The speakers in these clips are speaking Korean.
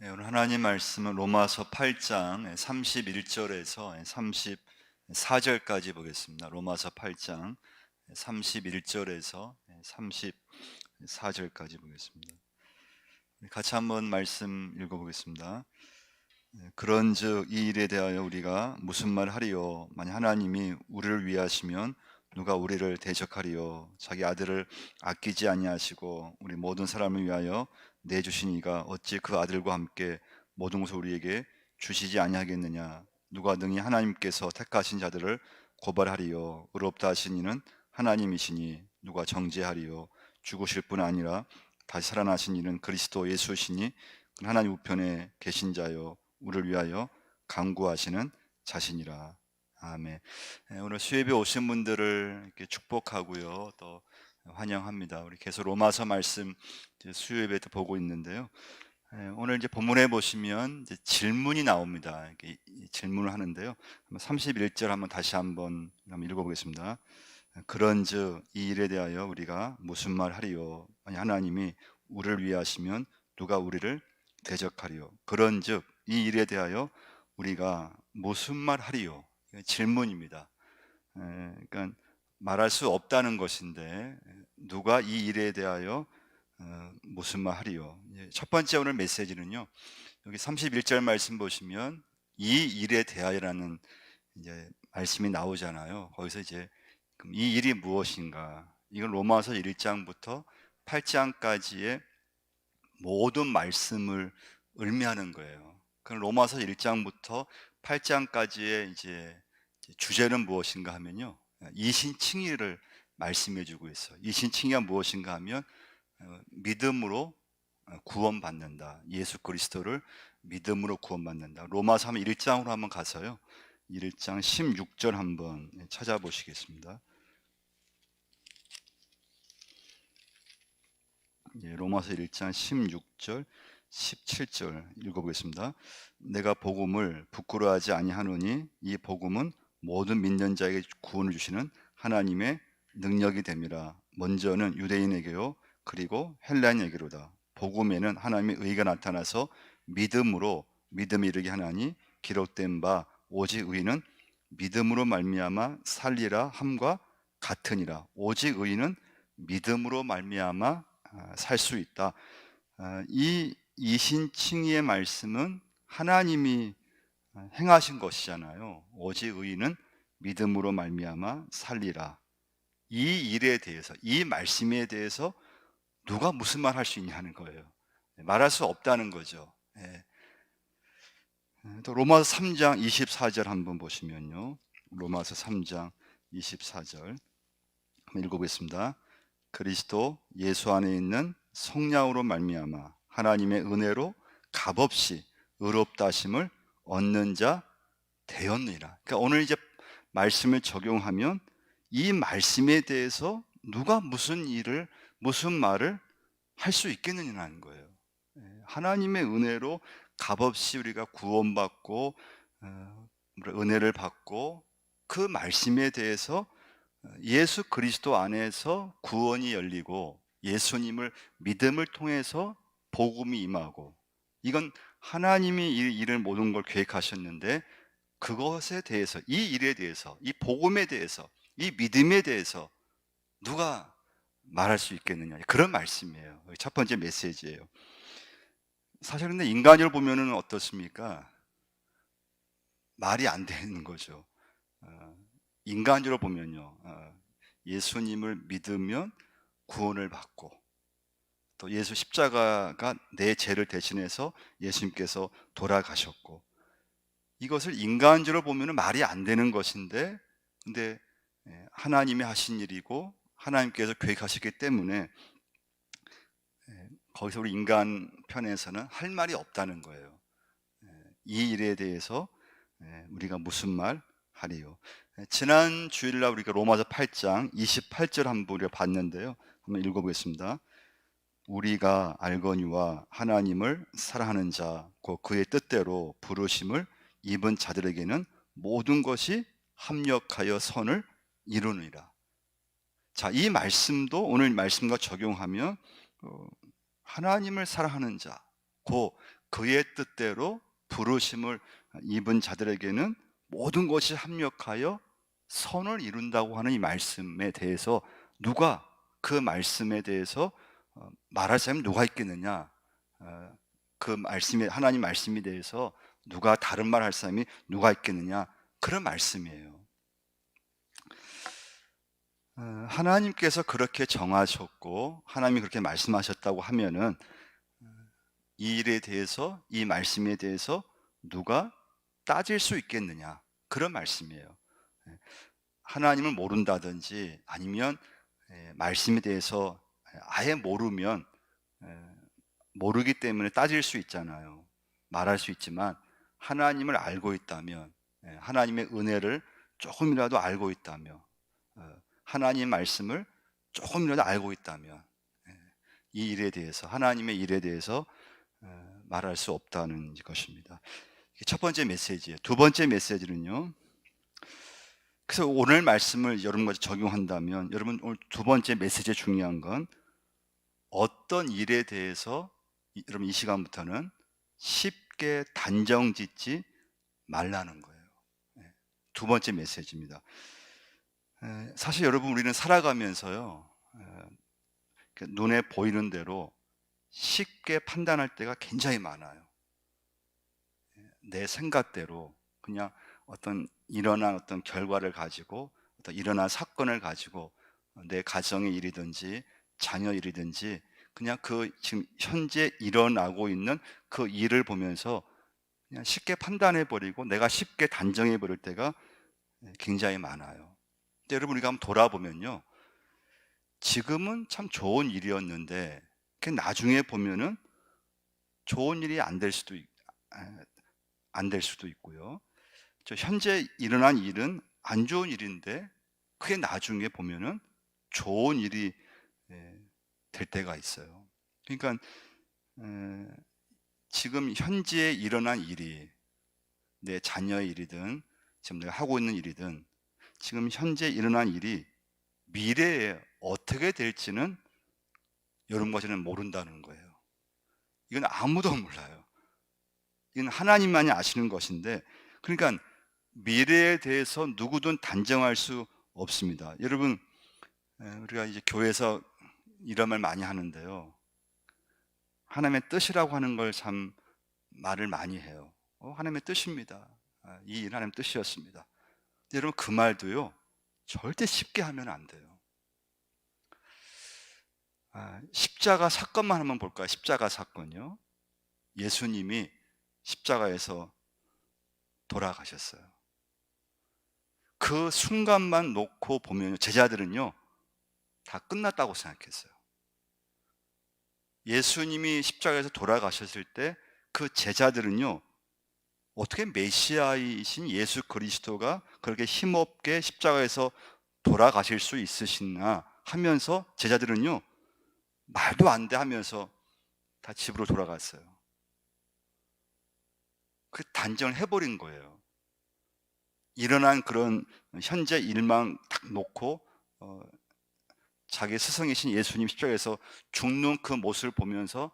네, 오늘 하나님 말씀은 로마서 8장 31절에서 34절까지 보겠습니다. 로마서 8장 31절에서 34절까지 보겠습니다. 같이 한번 말씀 읽어보겠습니다. 그런즉 이 일에 대하여 우리가 무슨 말 하리요? 만약 하나님이 우리를 위하시면 누가 우리를 대적하리요? 자기 아들을 아끼지 아니하시고 우리 모든 사람을 위하여 내주신 이가 어찌 그 아들과 함께 모든 것을 우리에게 주시지 아니하겠느냐? 누가 능히 하나님께서 택하신 자들을 고발하리요? 의롭다 하신 이는 하나님이시니 누가 정죄하리요? 죽으실 뿐 아니라 다시 살아나신 이는 그리스도 예수시니 하나님 우편에 계신 자요 우리를 위하여 간구하시는 자신이라. 아멘. 오늘 수협에 오신 분들을 이렇게 축복하고요, 또 환영합니다. 우리 계속 로마서 말씀 수협에 보고 있는데요. 오늘 이제 본문에 보시면 이제 질문이 나옵니다. 이렇게 질문을 하는데요. 31절 한번 다시 한번 읽어보겠습니다. 그런즉 이 일에 대하여 우리가 무슨 말 하리요? 아니 하나님이 우리를 위하시면 누가 우리를 대적하리요? 그런즉 이 일에 대하여 우리가 무슨 말 하리요? 질문입니다. 그러니까 말할 수 없다는 것인데 누가 이 일에 대하여 무슨 말 하리요? 첫 번째 오늘 메시지는요. 여기 31절 말씀 보시면 이 일에 대하여라는 이제 말씀이 나오잖아요. 거기서 이제 그럼 이 일이 무엇인가? 이건 로마서 1장부터 8장까지의 모든 말씀을 의미하는 거예요. 그럼 로마서 1장부터 8장까지의 이제 주제는 무엇인가 하면요. 이신칭의를 말씀해 주고 있어요. 이신칭의가 무엇인가 하면 믿음으로 구원받는다. 예수 그리스도를 믿음으로 구원받는다. 로마서 1장으로 한번 가서요. 1장 16절 한번 찾아보시겠습니다. 로마서 1장 16절 17절 읽어보겠습니다. 내가 복음을 부끄러워하지 아니하노니 이 복음은 모든 믿는 자에게 구원을 주시는 하나님의 능력이 됨이라. 먼저는 유대인에게요 그리고 헬라인에게로다. 복음에는 하나님의 의가 나타나서 믿음으로 믿음에 이르게 하나니 기록된 바 오직 의는 믿음으로 말미암아 살리라 함과 같으니라. 오직 의는 믿음으로 말미암아 살 수 있다. 이 이신칭의의 말씀은 하나님이 행하신 것이잖아요. 오직 의인은 믿음으로 말미암아 살리라. 이 일에 대해서, 이 말씀에 대해서 누가 무슨 말 할 수 있냐는 거예요. 말할 수 없다는 거죠. 또 로마서 3장 24절 한번 보시면요. 로마서 3장 24절 한번 읽어보겠습니다. 그리스도 예수 안에 있는 성령으로 말미암아 하나님의 은혜로 값없이 의롭다 하심을 얻는 자 되었느니라. 그러니까 오늘 이제 말씀을 적용하면 이 말씀에 대해서 누가 무슨 일을 무슨 말을 할 수 있겠느냐는 거예요. 하나님의 은혜로 값없이 우리가 구원받고 은혜를 받고 그 말씀에 대해서 예수 그리스도 안에서 구원이 열리고 예수님을 믿음을 통해서 복음이 임하고 이건 하나님이 이 일을 모든 걸 계획하셨는데 그것에 대해서 이 일에 대해서 이 복음에 대해서 이 믿음에 대해서 누가 말할 수 있겠느냐 그런 말씀이에요. 첫 번째 메시지예요. 사실 근데 인간을 보면은 어떻습니까? 말이 안 되는 거죠. 인간적으로 보면요. 예수님을 믿으면 구원을 받고 또 예수 십자가가 내 죄를 대신해서 예수님께서 돌아가셨고 이것을 인간적으로 보면 말이 안 되는 것인데 근데 하나님이 하신 일이고 하나님께서 계획하셨기 때문에 거기서 우리 인간 편에서는 할 말이 없다는 거예요. 이 일에 대해서 우리가 무슨 말 하리요. 지난 주일날 우리가 로마서 8장 28절 한번 우리가 봤는데요. 한번 읽어보겠습니다. 우리가 알거니와 하나님을 사랑하는 자, 곧 그의 뜻대로 부르심을 입은 자들에게는 모든 것이 합력하여 선을 이루느니라. 자, 이 말씀도 오늘 말씀과 적용하면 하나님을 사랑하는 자, 곧 그의 뜻대로 부르심을 입은 자들에게는 모든 것이 합력하여 선을 이룬다고 하는 이 말씀에 대해서 누가 그 말씀에 대해서 말할 사람이 누가 있겠느냐? 그 말씀이 하나님 말씀에 대해서 누가 다른 말 할 사람이 누가 있겠느냐? 그런 말씀이에요. 하나님께서 그렇게 정하셨고 하나님이 그렇게 말씀하셨다고 하면은 이 일에 대해서 이 말씀에 대해서 누가 따질 수 있겠느냐? 그런 말씀이에요. 하나님을 모른다든지 아니면 말씀에 대해서 아예 모르면 모르기 때문에 따질 수 있잖아요. 말할 수 있지만 하나님을 알고 있다면 하나님의 은혜를 조금이라도 알고 있다면 하나님 말씀을 조금이라도 알고 있다면 이 일에 대해서 하나님의 일에 대해서 말할 수 없다는 것입니다. 첫 번째 메시지예요. 두 번째 메시지는요. 그래서 오늘 말씀을 여러분과 적용한다면 여러분 오늘 두 번째 메시지의 중요한 건 어떤 일에 대해서 여러분 이 시간부터는 쉽게 단정짓지 말라는 거예요. 두 번째 메시지입니다. 사실 여러분 우리는 살아가면서요 눈에 보이는 대로 쉽게 판단할 때가 굉장히 많아요. 내 생각대로 그냥 어떤 일어난 어떤 결과를 가지고 어떤 일어난 사건을 가지고 내 가정의 일이든지 자녀 일이든지 그냥 그 지금 현재 일어나고 있는 그 일을 보면서 그냥 쉽게 판단해 버리고 내가 쉽게 단정해 버릴 때가 굉장히 많아요. 근데 여러분 우리가 한번 돌아보면요. 지금은 참 좋은 일이었는데 그 나중에 보면은 좋은 일이 안 될 수도 있고요. 현재 일어난 일은 안 좋은 일인데 그게 나중에 보면은 좋은 일이 될 때가 있어요. 그러니까 지금 현재 일어난 일이 내 자녀의 일이든 지금 내가 하고 있는 일이든 지금 현재 일어난 일이 미래에 어떻게 될지는 여러분과 저는 모른다는 거예요. 이건 아무도 몰라요. 이건 하나님만이 아시는 것인데 그러니까 미래에 대해서 누구든 단정할 수 없습니다. 여러분 우리가 이제 교회에서 이런 말 많이 하는데요. 하나님의 뜻이라고 하는 걸 참 말을 많이 해요. 하나님의 뜻입니다. 이 일 하나님의 뜻이었습니다. 여러분 그 말도요. 절대 쉽게 하면 안 돼요. 십자가 사건만 한번 볼까요? 십자가 사건요. 예수님이 십자가에서 돌아가셨어요. 그 순간만 놓고 보면 제자들은요. 다 끝났다고 생각했어요. 예수님이 십자가에서 돌아가셨을 때 그 제자들은요. 어떻게 메시아이신 예수 그리스도가 그렇게 힘없게 십자가에서 돌아가실 수 있으시나 하면서 제자들은요. 말도 안 돼 하면서 다 집으로 돌아갔어요. 그 단정을 해버린 거예요. 일어난 그런 현재 일만 딱 놓고 자기 스승이신 예수님 십자가에서 죽는 그 모습을 보면서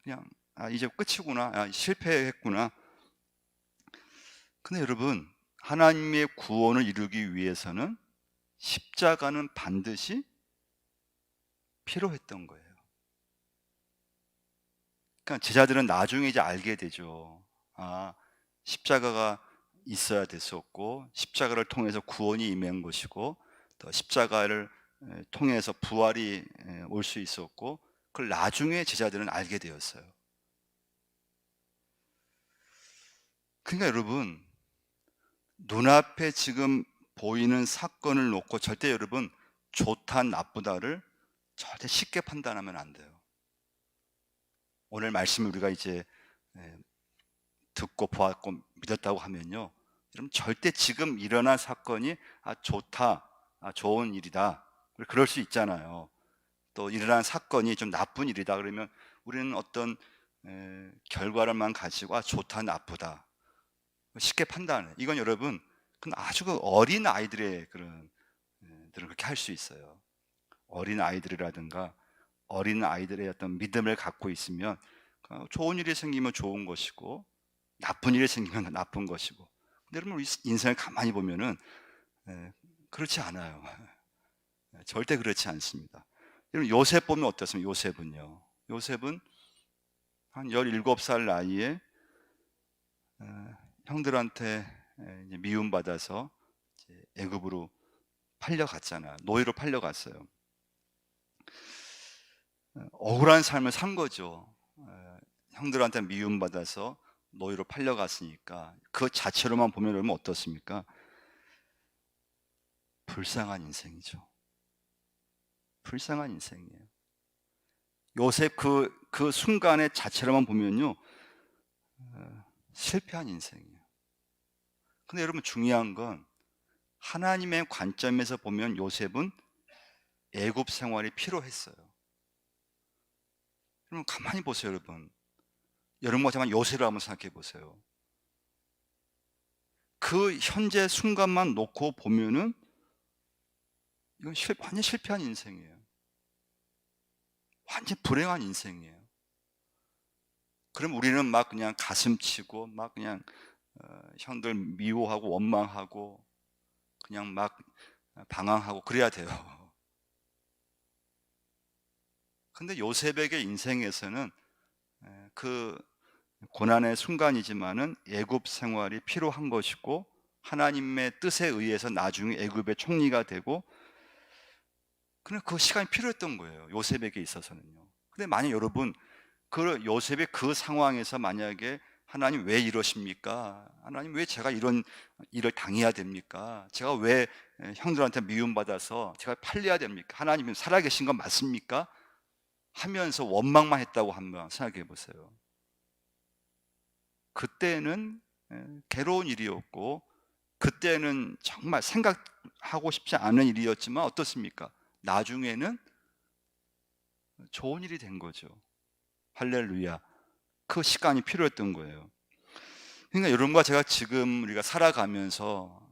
그냥 이제 끝이구나, 실패했구나. 근데 여러분 하나님의 구원을 이루기 위해서는 십자가는 반드시 필요했던 거예요. 그러니까 제자들은 나중에 이제 알게 되죠. 십자가가 있어야 됐었고 십자가를 통해서 구원이 임한 것이고 또 십자가를 통해서 부활이 올 수 있었고 그걸 나중에 제자들은 알게 되었어요. 그러니까 여러분 눈앞에 지금 보이는 사건을 놓고 절대 여러분 좋다 나쁘다를 절대 쉽게 판단하면 안 돼요. 오늘 말씀을 우리가 이제 듣고 보았고 믿었다고 하면요. 여러분 절대 지금 일어난 사건이 좋다, 좋은 일이다. 그럴 수 있잖아요. 또 일어난 사건이 좀 나쁜 일이다 그러면 우리는 어떤 결과를만 가지고 좋다, 나쁘다 쉽게 판단해. 이건 여러분 그건 아주 어린 아이들의 그런 들은 그렇게 할 수 있어요. 어린 아이들이라든가 어린 아이들의 어떤 믿음을 갖고 있으면 좋은 일이 생기면 좋은 것이고 나쁜 일이 생기면 나쁜 것이고. 근데 여러분 우리 인생을 가만히 보면은 그렇지 않아요. 절대 그렇지 않습니다. 여러분 요셉 보면 어떻습니까? 요셉은요. 요셉은 한 17살 나이에 형들한테 이제 미움받아서 이제 애굽으로 팔려갔잖아요. 노예로 팔려갔어요. 억울한 삶을 산 거죠. 형들한테 미움받아서 노예로 팔려갔으니까 그 자체로만 보면 여러분 어떻습니까? 불쌍한 인생이죠. 불쌍한 인생이에요. 요셉 그 순간의 자체로만 보면요, 실패한 인생이에요. 근데 여러분 중요한 건 하나님의 관점에서 보면 요셉은 애굽 생활이 필요했어요. 여러분 가만히 보세요, 여러분. 여러분과 저만 요셉을 한번 생각해 보세요. 그 현재 순간만 놓고 보면은 이건 완전 실패한 인생이에요. 완전 불행한 인생이에요. 그럼 우리는 막 그냥 가슴 치고 막 그냥 형들 미워하고 원망하고 그냥 막 방황하고 그래야 돼요. 근데 요셉에게 인생에서는 그 고난의 순간이지만은 애굽 생활이 필요한 것이고 하나님의 뜻에 의해서 나중에 애굽의 총리가 되고 그냥 그 시간이 필요했던 거예요. 요셉에게 있어서는요. 근데 만약 여러분 그 요셉의 그 상황에서 만약에 하나님 왜 이러십니까? 하나님 왜 제가 이런 일을 당해야 됩니까? 제가 왜 형들한테 미움받아서 제가 팔려야 됩니까? 하나님은 살아계신 건 맞습니까? 하면서 원망만 했다고 한번 생각해 보세요. 그때는 괴로운 일이었고 그때는 정말 생각하고 싶지 않은 일이었지만 어떻습니까? 나중에는 좋은 일이 된 거죠. 할렐루야. 그 시간이 필요했던 거예요. 그러니까 여러분과 제가 지금 우리가 살아가면서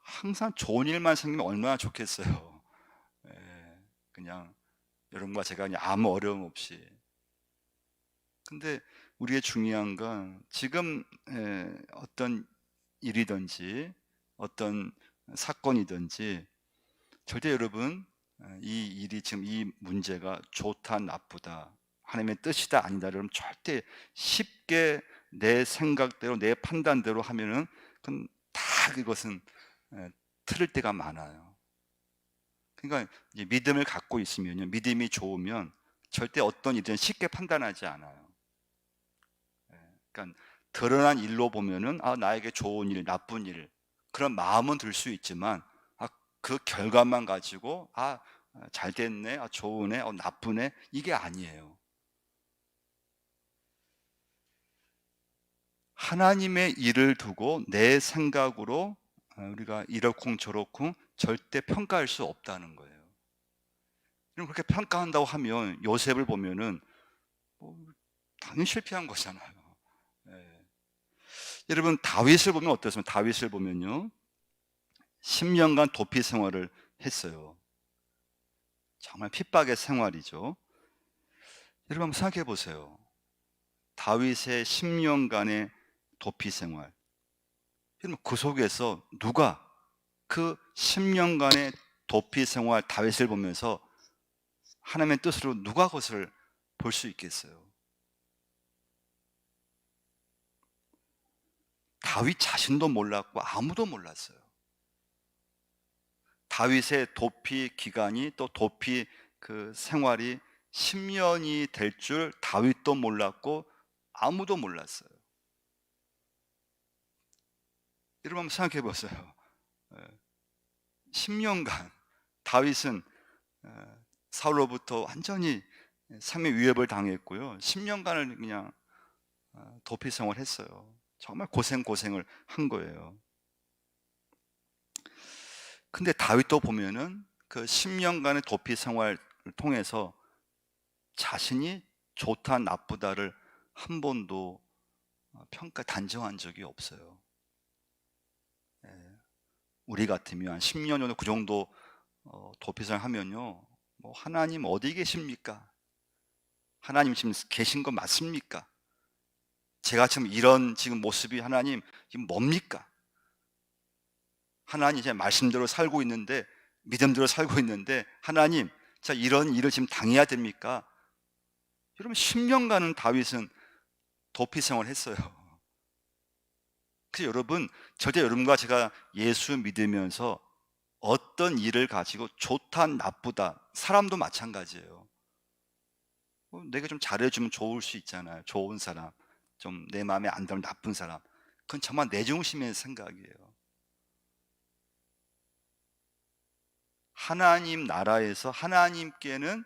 항상 좋은 일만 생기면 얼마나 좋겠어요. 그냥 여러분과 제가 그냥 아무 어려움 없이. 근데 우리의 중요한 건 지금 어떤 일이든지 어떤 사건이든지 절대 여러분 이 일이 지금 이 문제가 좋다 나쁘다 하나님의 뜻이다 아니다 여러분 절대 쉽게 내 생각대로 내 판단대로 하면은 그건 다 그것은 틀릴 때가 많아요. 그러니까 이제 믿음을 갖고 있으면요 믿음이 좋으면 절대 어떤 일은 쉽게 판단하지 않아요. 그러니까 드러난 일로 보면은 나에게 좋은 일, 나쁜 일 그런 마음은 들 수 있지만 그 결과만 가지고 잘 됐네, 좋으네, 나쁘네 이게 아니에요. 하나님의 일을 두고 내 생각으로 우리가 이러쿵 저러쿵 절대 평가할 수 없다는 거예요. 그렇게 평가한다고 하면 요셉을 보면은 뭐 당연히 실패한 거잖아요. 예. 여러분 다윗을 보면 어떻습니까? 다윗을 보면요 10년간 도피 생활을 했어요. 정말 핍박의 생활이죠. 여러분 한번 생각해 보세요. 다윗의 10년간의 도피 생활. 여러분 그 속에서 누가 그 10년간의 도피 생활 다윗을 보면서 하나님의 뜻으로 누가 그것을 볼 수 있겠어요? 다윗 자신도 몰랐고 아무도 몰랐어요. 다윗의 도피 기간이 또 도피 그 생활이 10년이 될 줄 다윗도 몰랐고 아무도 몰랐어요. 여러분 한번 생각해 보세요. 10년간 다윗은 사울로부터 완전히 삶의 위협을 당했고요. 10년간을 그냥 도피 생활을 했어요. 정말 고생을 한 거예요. 근데 다윗도 보면은 그 10년간의 도피 생활을 통해서 자신이 좋다 나쁘다를 한 번도 평가 단정한 적이 없어요. 우리 같으면 한 10년 정도 그 정도 도피 생활 하면요. 뭐 하나님 어디 계십니까? 하나님 지금 계신 거 맞습니까? 제가 지금 이런 지금 모습이 하나님 지금 뭡니까? 하나님 제 말씀대로 살고 있는데, 믿음대로 살고 있는데, 하나님 자 이런 일을 지금 당해야 됩니까? 여러분 10년간은 다윗은 도피 생활을 했어요. 그래서 여러분, 절대 여러분과 제가 예수 믿으면서 어떤 일을 가지고 좋다 나쁘다, 사람도 마찬가지예요. 내가 좀 잘해주면 좋을 수 있잖아요. 좋은 사람, 좀 내 마음에 안 들면 나쁜 사람, 그건 정말 내 중심의 생각이에요. 하나님 나라에서 하나님께는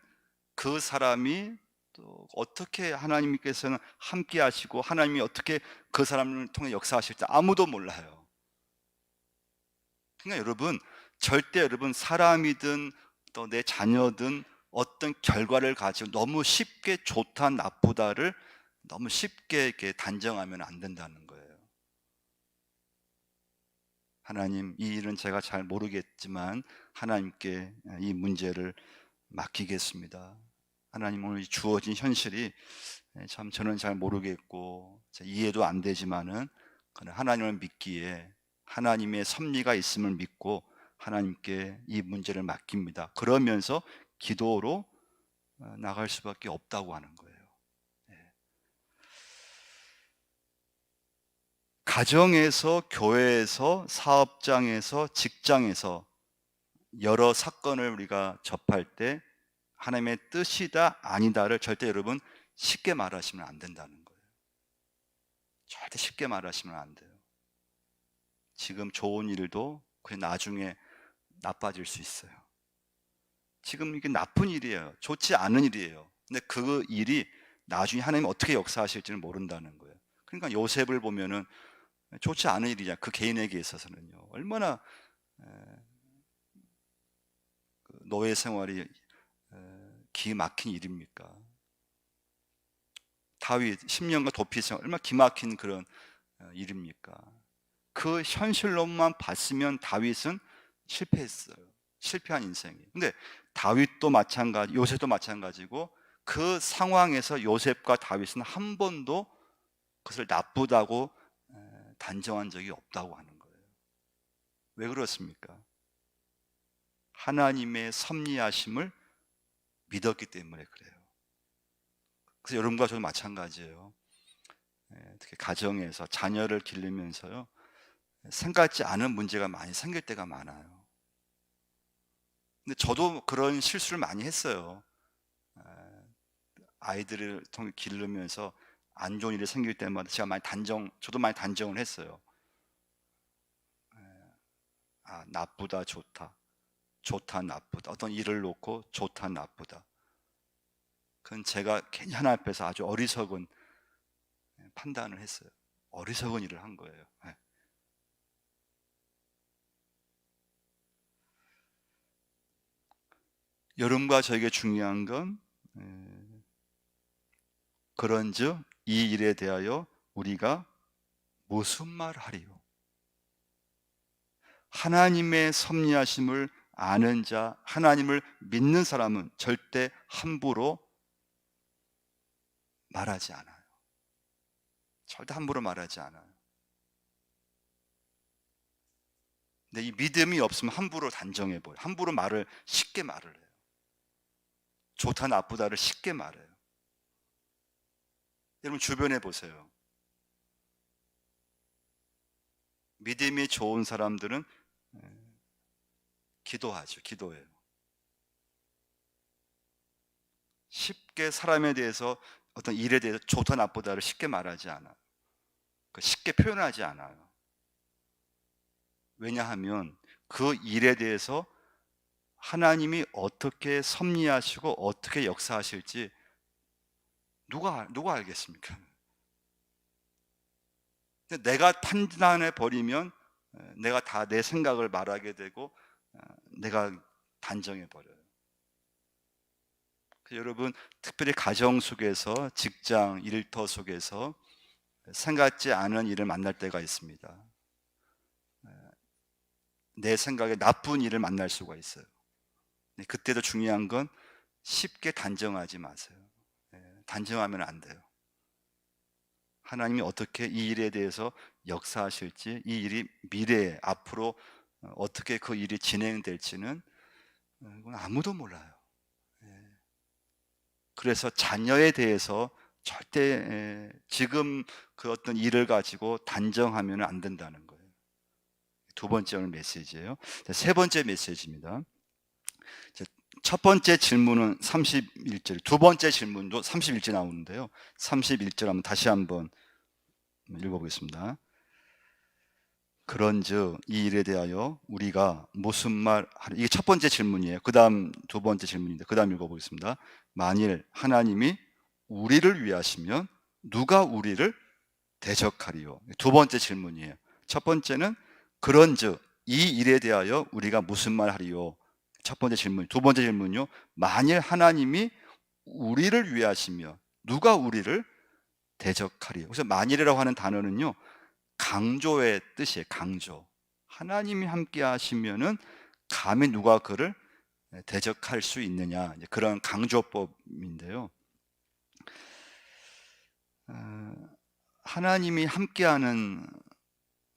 그 사람이 또 어떻게 하나님께서는 함께 하시고 하나님이 어떻게 그 사람을 통해 역사하실지 아무도 몰라요. 그러니까 여러분, 절대 여러분 사람이든 또 내 자녀든 어떤 결과를 가지고 너무 쉽게 좋다 나쁘다를 너무 쉽게 이렇게 단정하면 안 된다는 거예요. 하나님, 이 일은 제가 잘 모르겠지만 하나님께 이 문제를 맡기겠습니다. 하나님, 오늘 주어진 현실이 참 저는 잘 모르겠고 이해도 안 되지만은 하나님을 믿기에 하나님의 섭리가 있음을 믿고 하나님께 이 문제를 맡깁니다. 그러면서 기도로 나갈 수밖에 없다고 하는 거예요. 가정에서, 교회에서, 사업장에서, 직장에서 여러 사건을 우리가 접할 때 하나님의 뜻이다 아니다를 절대 여러분 쉽게 말하시면 안 된다는 거예요. 절대 쉽게 말하시면 안 돼요. 지금 좋은 일도 그 나중에 나빠질 수 있어요. 지금 이게 나쁜 일이에요. 좋지 않은 일이에요. 근데 그 일이 나중에 하나님 어떻게 역사하실지는 모른다는 거예요. 그러니까 요셉을 보면은 좋지 않은 일이냐, 그 개인에게 있어서는요. 얼마나 노예 생활이 기막힌 일입니까? 다윗 10년간 도피 생활, 얼마나 기막힌 그런 일입니까? 그 현실로만 봤으면 다윗은 실패했어요. 실패한 인생이. 근데 다윗도 마찬가지, 요셉도 마찬가지고 그 상황에서 요셉과 다윗은 한 번도 그것을 나쁘다고 단정한 적이 없다고 하는 거예요. 왜 그렇습니까? 하나님의 섭리하심을 믿었기 때문에 그래요. 그래서 여러분과 저도 마찬가지예요. 특히 가정에서 자녀를 기르면서요, 생각지 않은 문제가 많이 생길 때가 많아요. 근데 저도 그런 실수를 많이 했어요. 아이들을 통해 기르면서 안 좋은 일이 생길 때마다 제가 저도 많이 단정을 했어요. 아, 나쁘다, 좋다. 좋다, 나쁘다. 어떤 일을 놓고 좋다, 나쁘다. 그건 제가 괜히 하나님 앞에서 아주 어리석은 판단을 했어요. 어리석은 일을 한 거예요. 여러분과 저에게 중요한 건 그런즉 이 일에 대하여 우리가 무슨 말 하리요? 하나님의 섭리하심을 아는 자, 하나님을 믿는 사람은 절대 함부로 말하지 않아요. 절대 함부로 말하지 않아요. 근데 이 믿음이 없으면 함부로 단정해 버려요. 함부로 말을 쉽게 말을 해요. 좋다 나쁘다를 쉽게 말해요. 여러분 주변에 보세요. 믿음이 좋은 사람들은 기도하죠. 기도해요. 쉽게 사람에 대해서 어떤 일에 대해서 좋다 나쁘다를 쉽게 말하지 않아요. 쉽게 표현하지 않아요. 왜냐하면 그 일에 대해서 하나님이 어떻게 섭리하시고 어떻게 역사하실지 누가 알겠습니까? 내가 판단해 버리면 내가 다 내 생각을 말하게 되고 내가 단정해 버려요. 여러분 특별히 가정 속에서 직장 일터 속에서 생각지 않은 일을 만날 때가 있습니다. 내 생각에 나쁜 일을 만날 수가 있어요. 그때도 중요한 건 쉽게 단정하지 마세요. 단정하면 안 돼요. 하나님이 어떻게 이 일에 대해서 역사하실지, 이 일이 미래에 앞으로 어떻게 그 일이 진행될지는 이건 아무도 몰라요. 그래서 자녀에 대해서 절대 지금 그 어떤 일을 가지고 단정하면 안 된다는 거예요. 두 번째 오늘 메시지예요. 세 번째 메시지입니다. 첫 번째 질문은 31절, 두 번째 질문도 31절 나오는데요. 31절 한번 다시 한번 읽어보겠습니다. 그런즉 이 일에 대하여 우리가 무슨 말 하리? 이게 첫 번째 질문이에요. 그 다음 두 번째 질문인데 그 다음 읽어보겠습니다. 만일 하나님이 우리를 위하시면 누가 우리를 대적하리요? 두 번째 질문이에요. 첫 번째는 그런즉 이 일에 대하여 우리가 무슨 말 하리요? 첫 번째 질문. 두 번째 질문요. 만일 하나님이 우리를 위하시면 누가 우리를 대적하리요? 그래서 만일이라고 하는 단어는요, 강조의 뜻이에요. 강조. 하나님이 함께 하시면은 감히 누가 그를 대적할 수 있느냐, 그런 강조법인데요. 하나님이 함께하는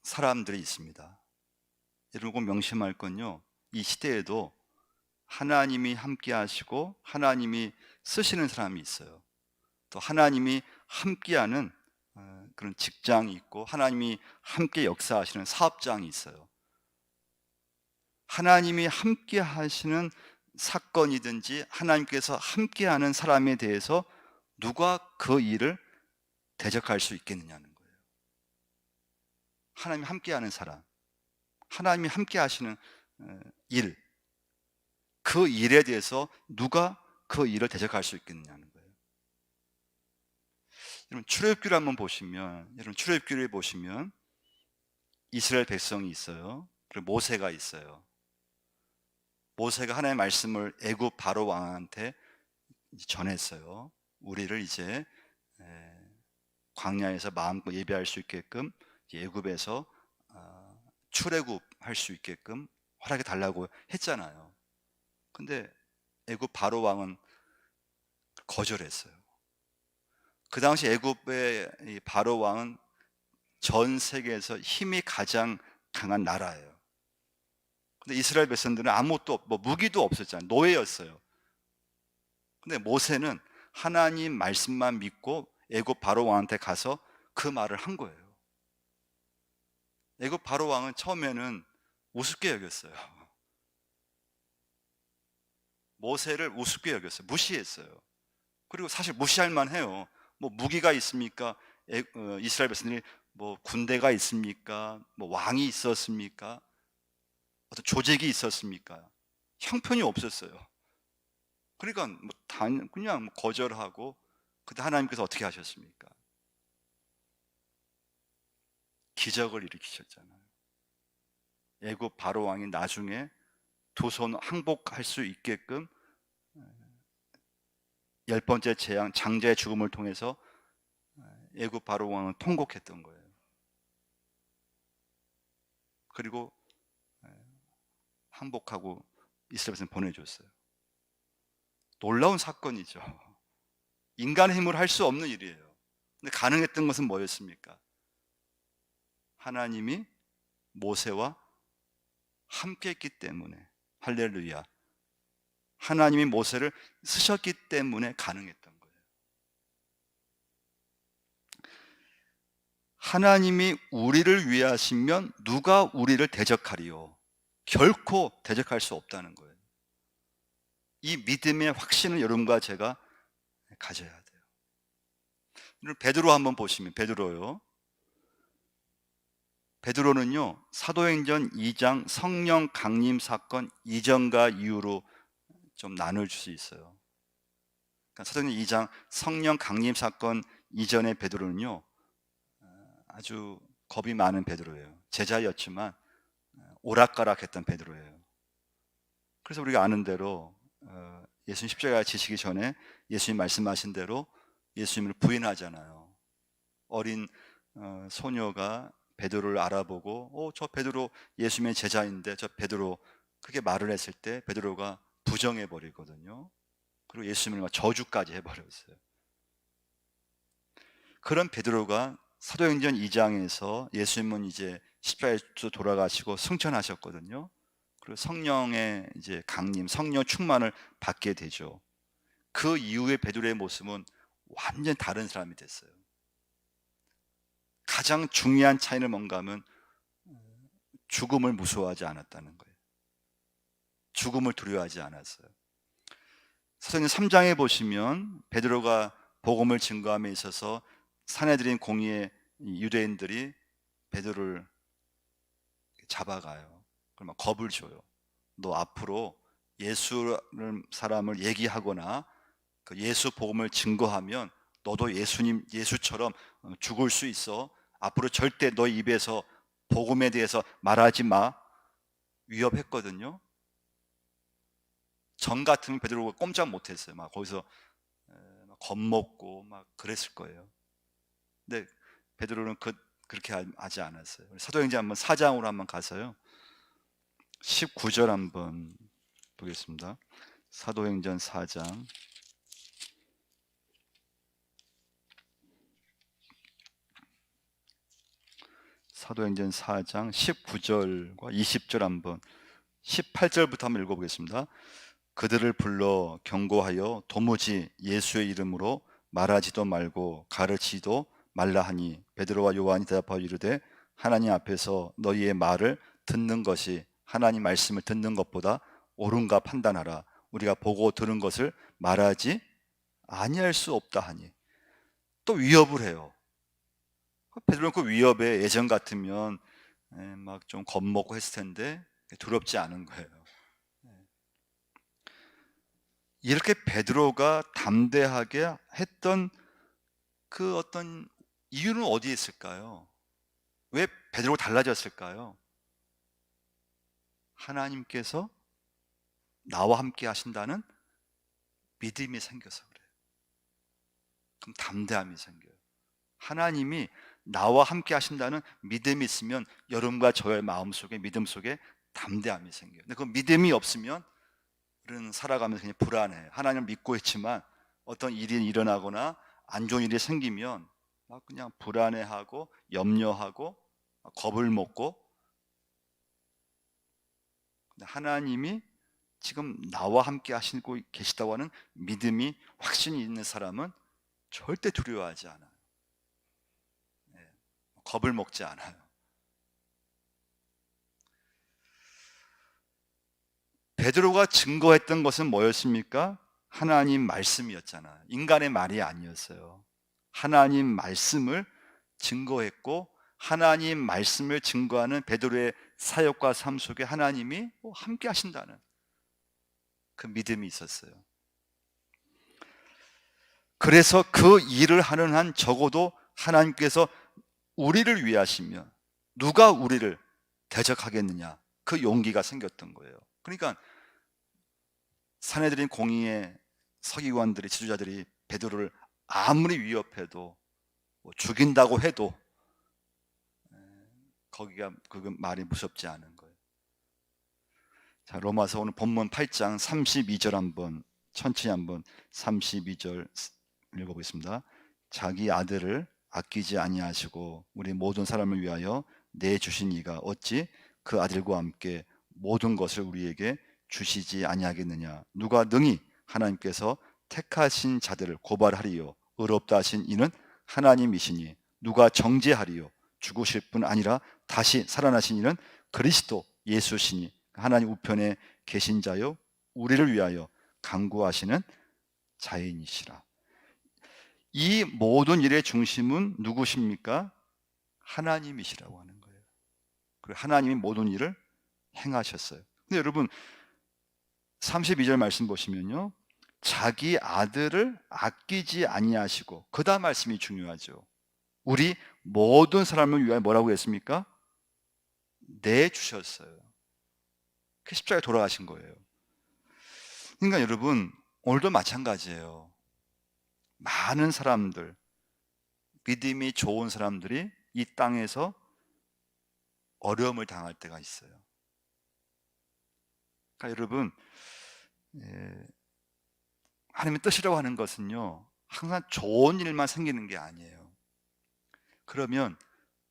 사람들이 있습니다. 여러분 명심할 건요, 이 시대에도 하나님이 함께하시고 하나님이 쓰시는 사람이 있어요. 또 하나님이 함께하는 그런 직장이 있고 하나님이 함께 역사하시는 사업장이 있어요. 하나님이 함께 하시는 사건이든지 하나님께서 함께하는 사람에 대해서 누가 그 일을 대적할 수 있겠느냐는 거예요. 하나님이 함께하는 사람, 하나님이 함께 하시는 일, 그 일에 대해서 누가 그 일을 대적할 수 있겠느냐는 거예요. 여러분 출애굽기를 한번 보시면, 여러분 출애굽기를 보시면 이스라엘 백성이 있어요. 그리고 모세가 있어요. 모세가 하나님의 말씀을 애굽 바로 왕한테 전했어요. 우리를 이제 광야에서 마음껏 예배할 수 있게끔 애굽에서 출애굽할 수 있게끔 허락해 달라고 했잖아요. 근데 애굽 바로 왕은 거절했어요. 그 당시 애굽의 바로 왕은 전 세계에서 힘이 가장 강한 나라예요. 근데 이스라엘 백성들은 아무것도 무기도 없었잖아요. 노예였어요. 근데 모세는 하나님 말씀만 믿고 애굽 바로 왕한테 가서 그 말을 한 거예요. 애굽 바로 왕은 처음에는 우습게 여겼어요. 모세를 우습게 여겼어요. 무시했어요. 그리고 사실 무시할 만해요. 뭐 무기가 있습니까? 이스라엘 백성들이 뭐 군대가 있습니까? 뭐 왕이 있었습니까? 어떤 조직이 있었습니까? 형편이 없었어요. 그러니까 그냥 거절하고, 그때 하나님께서 어떻게 하셨습니까? 기적을 일으키셨잖아요. 애굽 바로 왕이 나중에 두 손 항복할 수 있게끔 열 번째 재앙 장자의 죽음을 통해서 애굽 바로 왕을 통곡했던 거예요. 그리고 항복하고 이스라엘에서 보내줬어요. 놀라운 사건이죠. 인간의 힘으로 할 수 없는 일이에요. 근데 가능했던 것은 뭐였습니까? 하나님이 모세와 함께 했기 때문에, 할렐루야, 하나님이 모세를 쓰셨기 때문에 가능했던 거예요. 하나님이 우리를 위하시면 누가 우리를 대적하리요? 결코 대적할 수 없다는 거예요. 이 믿음의 확신을 여러분과 제가 가져야 돼요. 베드로 한번 보시면, 베드로는요, 사도행전 2장 성령 강림 사건 이전과 이후로 좀 나눌 수 있어요. 그러니까 사도행전 2장 성령 강림 사건 이전의 베드로는요, 아주 겁이 많은 베드로예요. 제자였지만 오락가락했던 베드로예요. 그래서 우리가 아는 대로 예수님 십자가에 지시기 전에 예수님 말씀하신 대로 예수님을 부인하잖아요. 어린 소녀가 베드로를 알아보고 저 베드로 예수님의 제자인데 저 베드로, 그렇게 말을 했을 때 베드로가 부정해 버리거든요. 그리고 예수님을 저주까지 해버렸어요. 그런 베드로가 사도행전 2장에서 예수님은 이제 십자가에서 돌아가시고 승천하셨거든요. 그리고 성령의 이제 강림, 성령 충만을 받게 되죠. 그 이후에 베드로의 모습은 완전 다른 사람이 됐어요. 가장 중요한 차이는 뭔가 하면 죽음을 무서워하지 않았다는 거예요. 죽음을 두려워하지 않았어요. 사도행전 3장에 보시면 베드로가 복음을 증거함에 있어서 사내들인 공의의 유대인들이 베드로를 잡아가요. 그러면 겁을 줘요. 너 앞으로 예수 사람을 얘기하거나 그 예수 복음을 증거하면 너도 예수처럼 죽을 수 있어. 앞으로 절대 너 입에서 복음에 대해서 말하지 마. 위협했거든요. 전 같으면 베드로가 꼼짝 못했어요. 막 거기서 겁먹고 막 그랬을 거예요. 근데 베드로는 그렇게 하지 않았어요. 사도행전 한번 4장으로 한번 가서요. 19절 한번 보겠습니다. 사도행전 4장. 사도행전 4장 19절과 20절 한번 18절부터 한번 읽어보겠습니다. 그들을 불러 경고하여 도무지 예수의 이름으로 말하지도 말고 가르치지도 말라 하니 베드로와 요한이 대답하여 이르되 하나님 앞에서 너희의 말을 듣는 것이 하나님 말씀을 듣는 것보다 옳은가 판단하라. 우리가 보고 들은 것을 말하지 아니할 수 없다 하니 또 위협을 해요. 베드로는 그 위협에 예전 같으면 막 좀 겁먹고 했을 텐데 두렵지 않은 거예요. 이렇게 베드로가 담대하게 했던 그 어떤 이유는 어디에 있을까요? 왜 베드로가 달라졌을까요? 하나님께서 나와 함께 하신다는 믿음이 생겨서 그래요. 그럼 담대함이 생겨요. 하나님이 나와 함께 하신다는 믿음이 있으면 여러분과 저의 마음속에 믿음 속에 담대함이 생겨요. 근데 그 믿음이 없으면 우리는 살아가면서 그냥 불안해. 하나님을 믿고 있지만 어떤 일이 일어나거나 안 좋은 일이 생기면 막 그냥 불안해하고 염려하고 겁을 먹고. 하나님이 지금 나와 함께 하시고 계시다고 하는 믿음이 확신이 있는 사람은 절대 두려워하지 않아요. 겁을 먹지 않아요. 베드로가 증거했던 것은 뭐였습니까? 하나님 말씀이었잖아요. 인간의 말이 아니었어요. 하나님 말씀을 증거했고 하나님 말씀을 증거하는 베드로의 사역과 삶 속에 하나님이 함께 하신다는 그 믿음이 있었어요. 그래서 그 일을 하는 한 적어도 하나님께서 우리를 위하시면 누가 우리를 대적하겠느냐, 그 용기가 생겼던 거예요. 그러니까 사내들인 공의의 서기관들이, 지도자들이 베드로를 아무리 위협해도 죽인다고 해도 거기가 그 말이 무섭지 않은 거예요. 자, 로마서 오늘 본문 8장 32절 한번 천천히 한번 32절 읽어보겠습니다. 자기 아들을 아끼지 아니하시고 우리 모든 사람을 위하여 내주신 이가 어찌 그 아들과 함께 모든 것을 우리에게 주시지 아니하겠느냐. 누가 능히 하나님께서 택하신 자들을 고발하리요 의롭다 하신 이는 하나님이시니 누가 정죄하리요 죽으실 뿐 아니라 다시 살아나신 이는 그리스도 예수시니 하나님 우편에 계신 자요 우리를 위하여 간구하시는 자인이시라. 이 모든 일의 중심은 누구십니까? 하나님이시라고 하는 거예요. 그리고 하나님이 모든 일을 행하셨어요. 근데 여러분 32절 말씀 보시면요, 자기 아들을 아끼지 아니하시고, 그 다음 말씀이 중요하죠. 우리 모든 사람을 위하여 뭐라고 했습니까? 내주셨어요. 그 십자가에 돌아가신 거예요. 그러니까 여러분 오늘도 마찬가지예요. 많은 사람들, 믿음이 좋은 사람들이 이 땅에서 어려움을 당할 때가 있어요. 그러니까 여러분, 하나님의 뜻이라고 하는 것은요 항상 좋은 일만 생기는 게 아니에요. 그러면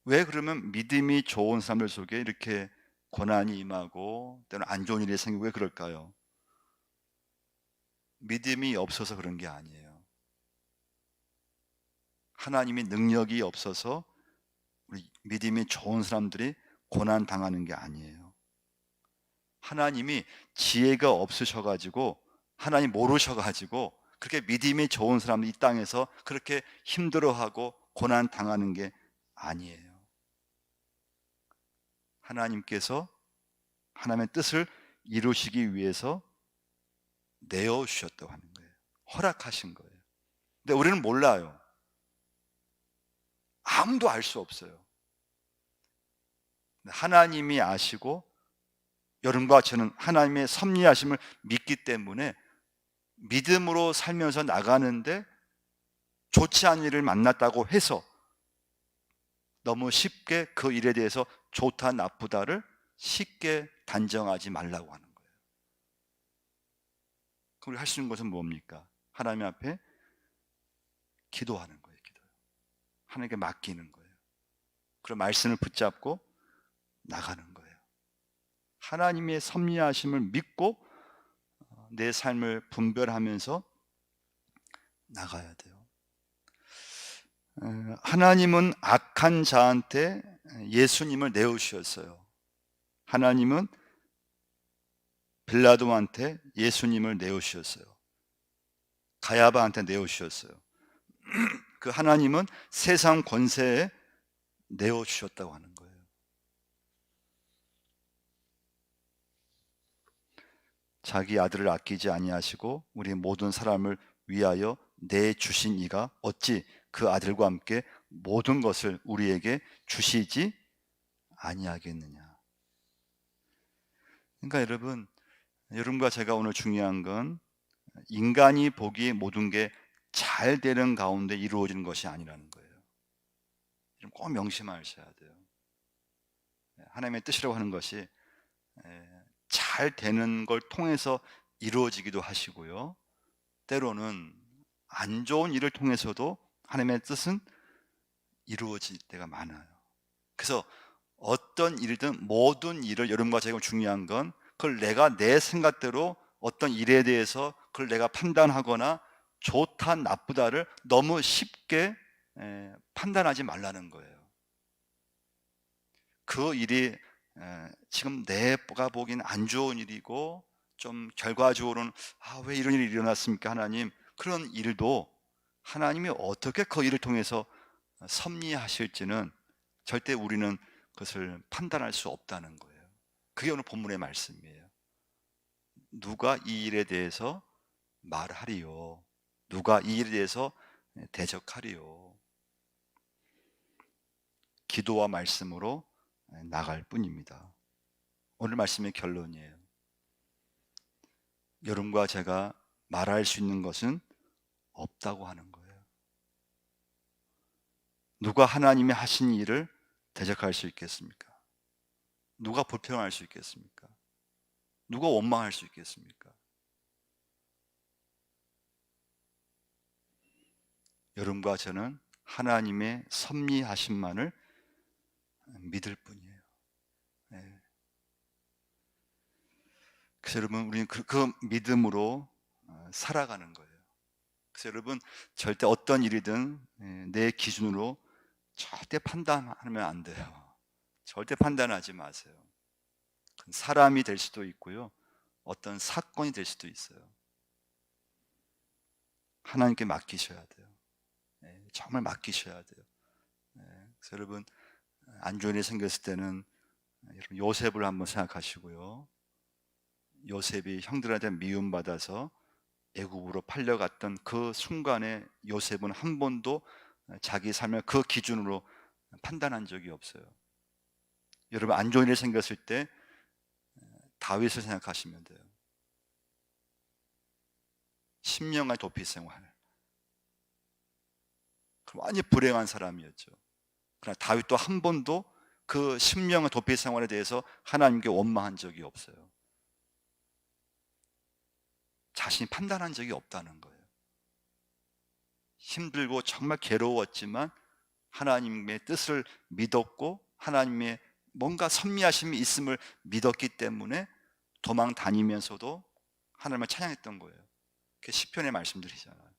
왜 그러면 믿음이 좋은 사람들 속에 이렇게 고난이 임하고 때로는 안 좋은 일이 생기고 왜 그럴까요? 믿음이 없어서 그런 게 아니에요. 하나님의 능력이 없어서 우리 믿음이 좋은 사람들이 고난 당하는 게 아니에요. 하나님이 지혜가 없으셔 가지고 하나님 모르셔 가지고 그렇게 믿음이 좋은 사람이 이 땅에서 그렇게 힘들어하고 고난 당하는 게 아니에요. 하나님께서 하나님의 뜻을 이루시기 위해서 내어 주셨다고 하는 거예요. 허락하신 거예요. 근데 우리는 몰라요. 아무도 알 수 없어요. 하나님이 아시고 여러분과 저는 하나님의 섭리하심을 믿기 때문에 믿음으로 살면서 나가는데 좋지 않은 일을 만났다고 해서 너무 쉽게 그 일에 대해서 좋다 나쁘다를 쉽게 단정하지 말라고 하는 거예요. 그럼 우리 할 수 있는 것은 뭡니까? 하나님 앞에 기도하는 거예요. 기도. 하나님께 맡기는 거예요. 그런 말씀을 붙잡고 나가는 거예요. 하나님의 섭리하심을 믿고 내 삶을 분별하면서 나가야 돼요. 하나님은 악한 자한테 예수님을 내어주셨어요. 하나님은 빌라도한테 예수님을 내어주셨어요. 가야바한테 내어주셨어요. 그 하나님은 세상 권세에 내어주셨다고 하는 거예요. 자기 아들을 아끼지 아니하시고 우리 모든 사람을 위하여 내주신 이가 어찌 그 아들과 함께 모든 것을 우리에게 주시지 아니하겠느냐. 그러니까 여러분과 제가 오늘 중요한 건 인간이 보기에 모든 게 잘 되는 가운데 이루어지는 것이 아니라는 거예요. 꼭 명심하셔야 돼요. 하나님의 뜻이라고 하는 것이 잘 되는 걸 통해서 이루어지기도 하시고요. 때로는 안 좋은 일을 통해서도 하나님의 뜻은 이루어질 때가 많아요. 그래서 어떤 일이든 모든 일을 여러분과 제가 중요한 건 그걸 내가 내 생각대로 어떤 일에 대해서 그걸 내가 판단하거나 좋다 나쁘다를 너무 쉽게 판단하지 말라는 거예요. 그 일이 지금 내가 보기엔 안 좋은 일이고 좀 결과적으로는 왜 이런 일이 일어났습니까 하나님, 그런 일도 하나님이 어떻게 그 일을 통해서 섭리하실지는 절대 우리는 그것을 판단할 수 없다는 거예요. 그게 오늘 본문의 말씀이에요. 누가 이 일에 대해서 말하리요, 누가 이 일에 대해서 대적하리요. 기도와 말씀으로 나갈 뿐입니다. 오늘 말씀의 결론이에요. 여러분과 제가 말할 수 있는 것은 없다고 하는 거예요. 누가 하나님이 하신 일을 대적할 수 있겠습니까? 누가 불평할 수 있겠습니까? 누가 원망할 수 있겠습니까? 여러분과 저는 하나님의 섭리하심만을 믿을 뿐이에요. 네. 그래서 여러분, 우리는 그 믿음으로 살아가는 거예요. 그래서 여러분, 절대 어떤 일이든 내 기준으로 절대 판단하면 안 돼요. 절대 판단하지 마세요. 사람이 될 수도 있고요, 어떤 사건이 될 수도 있어요. 하나님께 맡기셔야 돼요. 정말 맡기셔야 돼요. 그래서 여러분, 안 좋은 일이 생겼을 때는 여러분 요셉을 한번 생각하시고요. 요셉이 형들한테 미움받아서 애굽으로 팔려갔던 그 순간에 요셉은 한 번도 자기 삶을 그 기준으로 판단한 적이 없어요. 여러분, 안 좋은 일이 생겼을 때 다윗을 생각하시면 돼요. 십명의 도피 생활. 완전히 불행한 사람이었죠. 그러나 다윗도 한 번도 그 십명의 도피 생활에 대해서 하나님께 원망한 적이 없어요. 자신이 판단한 적이 없다는 거예요. 힘들고 정말 괴로웠지만 하나님의 뜻을 믿었고 하나님의 뭔가 섭리하심이 있음을 믿었기 때문에 도망 다니면서도 하나님을 찬양했던 거예요. 그게 시편의 말씀들이잖아요.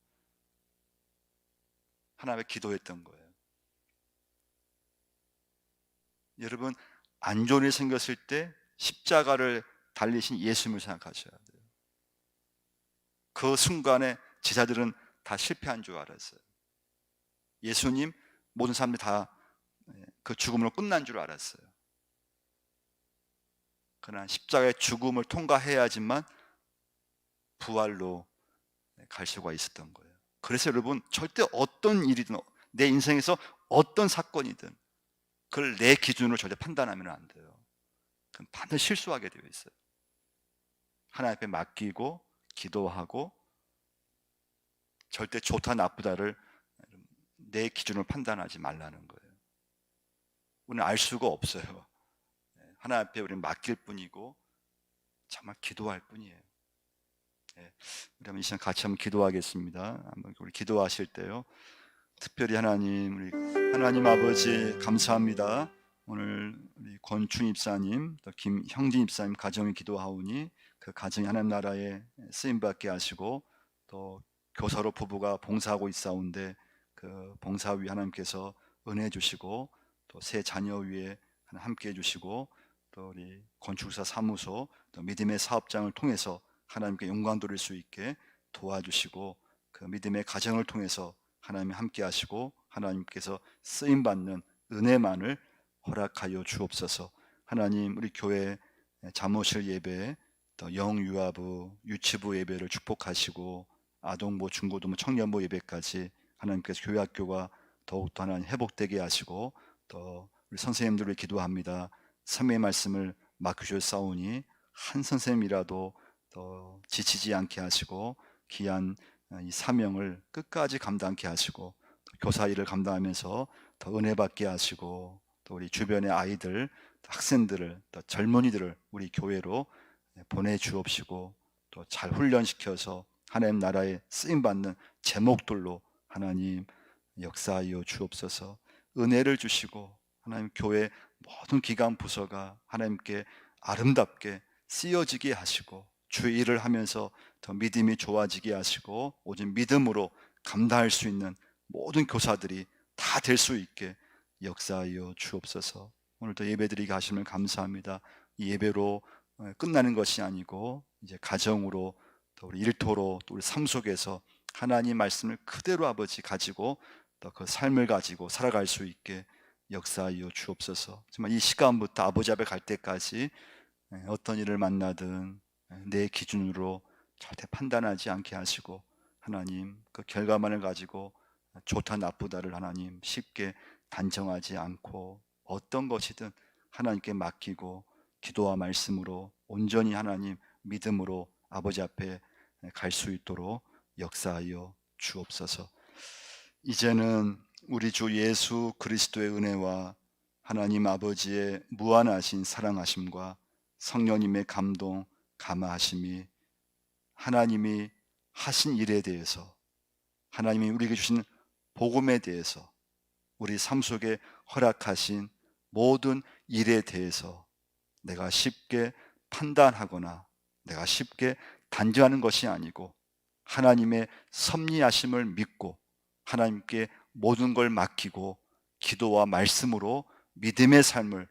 하나님을 기도했던 거예요. 여러분, 안전이 생겼을 때 십자가를 달리신 예수님을 생각하셔야 돼요. 그 순간에 제자들은 다 실패한 줄 알았어요. 예수님, 모든 사람들이 다 그 죽음으로 끝난 줄 알았어요. 그러나 십자가의 죽음을 통과해야지만 부활로 갈 수가 있었던 거예요. 그래서 여러분, 절대 어떤 일이든 내 인생에서 어떤 사건이든 그걸 내 기준으로 절대 판단하면 안 돼요. 그럼 반드시 실수하게 되어 있어요. 하나님 앞에 맡기고 기도하고 절대 좋다 나쁘다를 내 기준으로 판단하지 말라는 거예요. 우리는 알 수가 없어요. 하나님 앞에 우리는 맡길 뿐이고 정말 기도할 뿐이에요. 우리 한번 이 시간 같이 한번 기도하겠습니다. 한번 우리 기도하실 때요, 특별히 우리 하나님 아버지 감사합니다. 오늘 우리 권춘 입사님, 또 김형진 입사님 가정을 기도하오니 그 가정이 하나님 나라에 쓰임 받게 하시고, 또 교사로 부부가 봉사하고 있사온데 그 봉사 위에 하나님께서 은혜 주시고, 또 새 자녀 위에 함께 해주시고, 또 우리 건축사 사무소, 또 믿음의 사업장을 통해서 하나님께 영광 돌릴 수 있게 도와주시고, 그 믿음의 가정을 통해서 하나님이 함께 하시고 하나님께서 쓰임 받는 은혜만을 허락하여 주옵소서. 하나님, 우리 교회 자모실 예배, 또 영유아부, 유치부 예배를 축복하시고 아동부, 중고등부, 청년부 예배까지 하나님께서 교회 학교가 더욱더 하나님 회복되게 하시고, 또 우리 선생님들을 기도합니다. 삶의 말씀을 맡겨주셨사오니 한 선생님이라도 더 지치지 않게 하시고 귀한 이 사명을 끝까지 감당케 하시고, 교사 일을 감당하면서 더 은혜 받게 하시고, 또 우리 주변의 아이들, 학생들을, 또 젊은이들을 우리 교회로 보내주옵시고, 또 잘 훈련시켜서 하나님 나라에 쓰임받는 제목들로 하나님 역사하여 주옵소서. 은혜를 주시고 하나님 교회 모든 기관 부서가 하나님께 아름답게 쓰여지게 하시고, 주 일을 하면서 더 믿음이 좋아지게 하시고, 오직 믿음으로 감당할 수 있는 모든 교사들이 다 될 수 있게 역사하여 주옵소서. 오늘도 예배드리게 하시면 감사합니다. 이 예배로 끝나는 것이 아니고 이제 가정으로, 또 우리 일터로, 또 우리 삶 속에서 하나님 말씀을 그대로 아버지 가지고 또 그 삶을 가지고 살아갈 수 있게 역사하여 주옵소서. 정말 이 시간부터 아버지 앞에 갈 때까지 어떤 일을 만나든 내 기준으로 절대 판단하지 않게 하시고, 하나님 그 결과만을 가지고 좋다 나쁘다를 하나님 쉽게 단정하지 않고 어떤 것이든 하나님께 맡기고 기도와 말씀으로 온전히 하나님 믿음으로 아버지 앞에 갈 수 있도록 역사하여 주옵소서. 이제는 우리 주 예수 그리스도의 은혜와 하나님 아버지의 무한하신 사랑하심과 성령님의 감동 감화하심이, 하나님이 하신 일에 대해서, 하나님이 우리에게 주신 복음에 대해서, 우리 삶 속에 허락하신 모든 일에 대해서 내가 쉽게 판단하거나 내가 쉽게 단정하는 것이 아니고 하나님의 섭리하심을 믿고 하나님께 모든 걸 맡기고 기도와 말씀으로 믿음의 삶을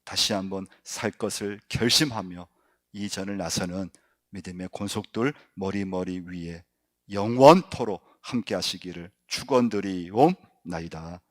다시 한번 살 것을 결심하며 이전을 나서는 믿음의 권속들 머리 위에 영원토록 함께 하시기를 축원드리옵나이다.